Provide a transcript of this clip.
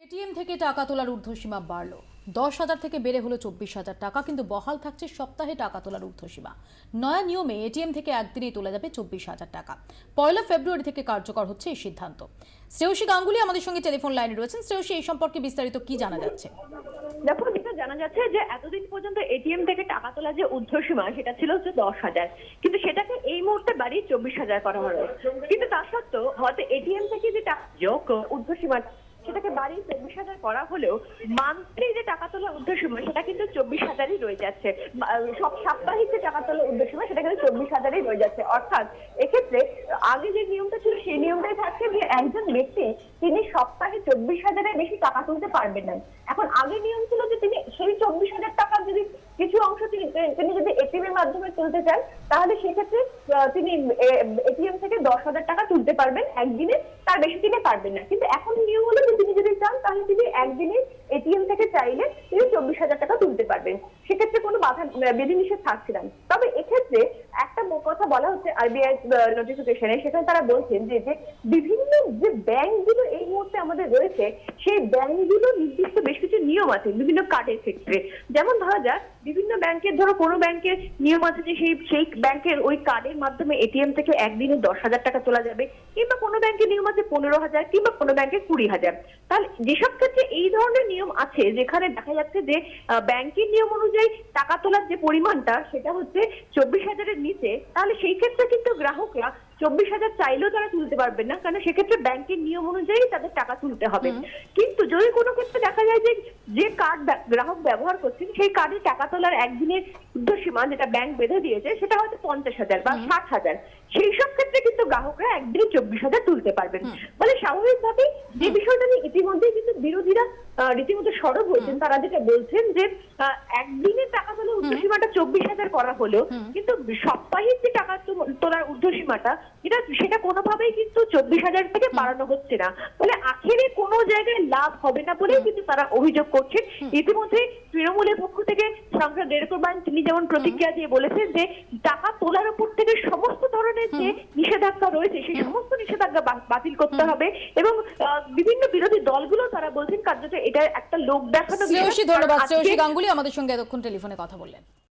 ATM থেকে টাকা তোলার ঊর্ধ্বসীমা বাড়ল। 10,000 থেকে বেড়ে হলো 24,000 টাকা, কিন্তু বহাল থাকছে সপ্তাহে টাকা তোলার ঊর্ধ্বসীমা। নয়া নিয়মে এটিএম থেকে একদিনেই তোলা যাবে 24,000 টাকা। 1 ফেব্রুয়ারি থেকে কার্যকর হচ্ছে এই সিদ্ধান্ত। শ্রেয়সী গাঙ্গুলি আমাদের সঙ্গে টেলিফোন লাইনে রয়েছেন। শ্রেয়সী, এই সম্পর্কে বিস্তারিত কি জানা যাচ্ছে? দেখো, যেটা জানা যাচ্ছে যে এতদিন পর্যন্ত এটিএম থেকে টাকা তোলা যে ঊর্ধ্বসীমা সেটা ছিল হচ্ছে 10,000, কিন্তু সেটাকে এই মুহূর্তে বাড়িয়ে 24,000 করা হলো। কিন্তু তা সত্ত্বেও হয়তো এটিএম থেকে যে যোগ ঊর্ধ্বসীমা সেটাকে বাড়িয়ে 24,000 করা হলেও মান্থলি যে টাকা তোলার ঊর্ধ্বসীমা সেটা কিন্তু 24,000ই রয়ে যাচ্ছে। সব সাপ্তাহিক যে টাকা তোলার ঊর্ধ্বসীমা সেটা কিন্তু 24,000ই রয়ে যাচ্ছে। অর্থাৎ এক্ষেত্রে আগে যে নিয়মটা ছিল সেই নিয়মটাই থাকছে যে একজন ব্যক্তি তিনি সপ্তাহে 24,000-এর বেশি টাকা তুলতে পারবেন না। এখন আগে নিয়ম ছিল যে তিনি সেই 24,000 টাকা যদি কিছু অংশ তিনি যদি এটিএম এর মাধ্যমে তুলতে চান তাহলে সেক্ষেত্রে তিনি এটিএম থেকে 10,000 টাকা তুলতে পারবেন একদিনে, তার বেশি দিনে পারবেন না। কিন্তু এখন নিয়ম হলো যে তিনি যদি চান তাহলে তিনি একদিনে এটিএম থেকে চাইলে তিনি 24,000 টাকা তুলতে পারবেন। সেক্ষেত্রে কোনো বাধা বিধিনিষেধ থাকছে না। তবে এক্ষেত্রে একটা কথা বলা হচ্ছে আরবিআই নোটিফিকেশনে, সেখানে তারা বলছেন যে বিভিন্ন যে ব্যাংকগুলো এই মুহূর্তে আমাদের রয়েছে সেই ব্যাংকগুলো নির্দিষ্ট বেশ কিছু নিয়ম আছে বিভিন্ন কার্ডের ক্ষেত্রে। যেমন ধরা যাক বিভিন্ন ব্যাংকের, ধরো কোনো ব্যাংকের নিয়ম আছে যে সেই ব্যাংকের ওই কার্ডের মাধ্যমে এটিএম থেকে একদিনে 10,000 টাকা তোলা যাবে, কিংবা কোনো ব্যাংকের নিয়ম আছে 15,000, কিংবা কোনো ব্যাংকে 20,000। তাহলে যেসব ক্ষেত্রে এই ধরনের নিয়ম আছে যেখানে দেখা যাচ্ছে যে ব্যাংকের নিয়ম অনুযায়ী টাকা তোলার যে পরিমাণটা সেটা হচ্ছে 24,000-এর নিচে, তাহলে সেই ক্ষেত্রে কিন্তু গ্রাহকরা 24,000 চাইলেও তারা তুলতে পারবেন না, কারণ সেক্ষেত্রে ব্যাংকের নিয়ম অনুযায়ী তাদের টাকা তুলতে হবে। কিন্তু যদি কোনো ক্ষেত্রে দেখা যায় যে কার্ড গ্রাহক ব্যবহার করছেন সেই কার্ডে টাকা তোলার একদিনের ঊর্ধ্বসীমা যেটা ব্যাংক বেঁধে দিয়েছে সেটা হয়তো 50,000 বা 60,000, সেই সব ক্ষেত্রে কিন্তু গ্রাহকরা একদিনে 24,000 তুলতে পারবেন। ফলে স্বাভাবিকভাবে যে বিষয়টা নিয়ে ইতিমধ্যেই কিন্তু বিরোধীরা রীতিমতো সরব হয়েছেন। তারা যেটা বলছেন যে একদিনে টাকা তোলার ঊর্ধ্বসীমাটা 24,000 করা হলো, কিন্তু সাপ্তাহিক যে টাকা তোলার ঊর্ধ্বসীমাটা সেটা কোনোভাবেই কিন্তু 24,000 থেকে বাড়ানো হচ্ছে না। ফলে আখেরে কোনো জায়গায় লাভ হবে না বলেই কিন্তু তারা অভিযোগ করছেন। ইতিমধ্যে তৃণমূলের পক্ষ থেকে সাংসদ রেণুকা তিনি যেমন প্রতিক্রিয়া দিয়ে বলেছেন যে টাকা তোলার উপর থেকে সমস্ত ধরনের যে নিষেধাজ্ঞা রয়েছে সেই সমস্ত নিষেধাজ্ঞা বাতিল করতে হবে, এবং বিভিন্ন বিরোধী দলগুলো তারা বলছেন কার্যত এটা একটা লোক দেখানো। শ্রেয়সী, ধন্যবাদ। শ্রেয়সী গাঙ্গুলি আমাদের সঙ্গে এতক্ষণ টেলিফোনে কথা বললেন।